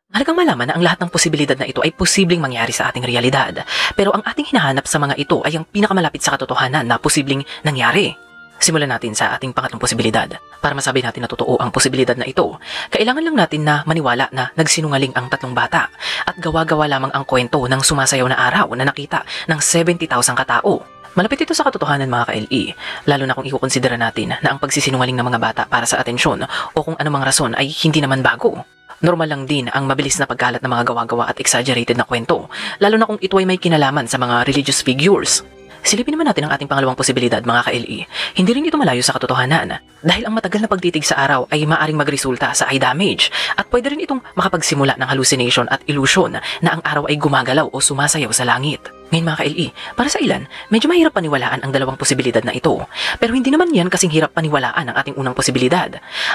Mahalagang malaman na ang lahat ng posibilidad na ito ay posibleng mangyari sa ating realidad. Pero ang ating hinahanap sa mga ito ay ang pinakamalapit sa katotohanan na posibleng nangyari. Simulan natin sa ating pangatlong posibilidad. Para masabi natin na totoo ang posibilidad na ito, kailangan lang natin na maniwala na nagsinungaling ang tatlong bata at gawa-gawa lamang ang kwento ng sumasayaw na araw na nakita ng 70,000 katao. Malapit ito sa katotohanan mga ka-LE, lalo na kung ikukonsidera natin na ang pagsisinungaling ng mga bata para sa atensyon o kung anumang rason ay hindi naman bago. Normal lang din ang mabilis na pagkalat ng mga gawa-gawa at exaggerated na kwento, lalo na kung ito ay may kinalaman sa mga religious figures. Silipin naman natin ang ating pangalawang posibilidad mga ka-LE. Hindi rin ito malayo sa katotohanan dahil ang matagal na pagtitig sa araw ay maaaring magresulta sa eye damage at pwede rin itong makapagsimula ng hallucination at illusion na ang araw ay gumagalaw o sumasayaw sa langit. Ngayon mga ka-LE, para sa ilan, medyo mahirap paniwalaan ang dalawang posibilidad na ito. Pero hindi naman yan kasing hirap paniwalaan ang ating unang posibilidad.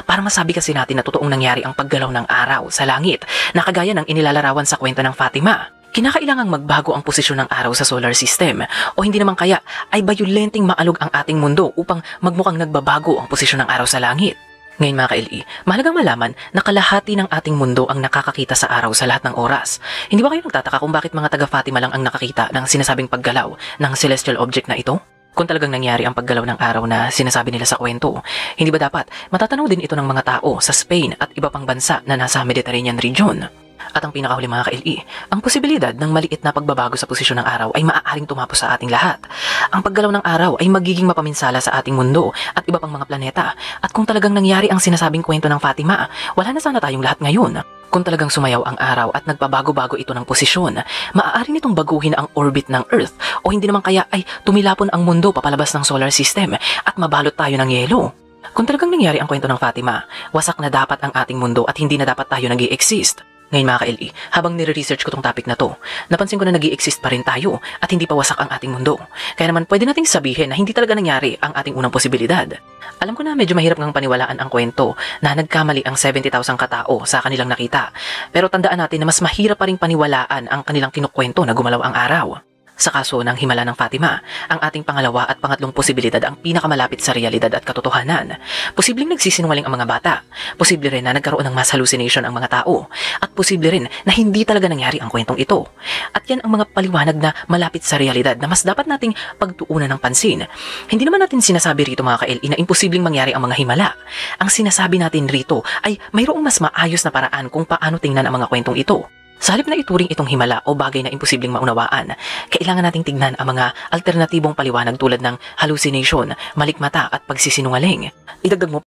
Para masabi kasi natin na totoong nangyari ang paggalaw ng araw sa langit na kagaya ng inilalarawan sa kwento ng Fatima. Kinakailangang magbago ang posisyon ng araw sa solar system o hindi naman kaya ay bayolenteng maalog ang ating mundo upang magmukhang nagbabago ang posisyon ng araw sa langit. Ngayon mga ka-LE, mahalagang malaman na kalahati ng ating mundo ang nakakakita sa araw sa lahat ng oras. Hindi ba kayo nagtataka kung bakit mga taga Fatima lang ang nakakita ng sinasabing paggalaw ng celestial object na ito? Kung talagang nangyari ang paggalaw ng araw na sinasabi nila sa kwento, hindi ba dapat matatanaw din ito ng mga tao sa Spain at iba pang bansa na nasa Mediterranean region? At ang pinakahuli mga ka-LE, ang posibilidad ng maliit na pagbabago sa posisyon ng araw ay maaaring tumapos sa ating lahat. Ang paggalaw ng araw ay magiging mapaminsala sa ating mundo at iba pang mga planeta. At kung talagang nangyari ang sinasabing kwento ng Fatima, wala na sana tayong lahat ngayon. Kung talagang sumayaw ang araw at nagbabago-bago ito ng posisyon, maaari nitong baguhin ang orbit ng Earth o hindi naman kaya ay tumilapon ang mundo papalabas ng solar system at mabalot tayo ng yelo. Kung talagang nangyari ang kwento ng Fatima, wasak na dapat ang ating mundo at hindi na dapat tayo nag-i-exist. Ngayon mga ka-LE, habang nire-research ko tong topic na to, napansin ko na nag-i-exist pa rin tayo at hindi pa wasak ang ating mundo. Kaya naman pwede nating sabihin na hindi talaga nangyari ang ating unang posibilidad. Alam ko na medyo mahirap ngang paniwalaan ang kwento na nagkamali ang 70,000 katao sa kanilang nakita. Pero tandaan natin na mas mahirap pa rin paniwalaan ang kanilang kinukwento na gumalaw ang araw. Sa kaso ng himala ng Fatima, ang ating pangalawa at pangatlong posibilidad ang pinakamalapit sa realidad at katotohanan. Posibleng nagsisinungaling ang mga bata, posible rin na nagkaroon ng mass hallucination ang mga tao, at posible rin na hindi talaga nangyari ang kwentong ito. At yan ang mga paliwanag na malapit sa realidad na mas dapat nating pagtuunan ng pansin. Hindi naman natin sinasabi rito mga ka-LE na imposibleng mangyari ang mga himala. Ang sinasabi natin rito ay mayroong mas maayos na paraan kung paano tingnan ang mga kwentong ito. Sa halip na ituring itong himala o bagay na imposibleng maunawaan, kailangan nating tignan ang mga alternatibong paliwanag tulad ng hallucination, malikmata at pagsisinungaling. Idagdag mo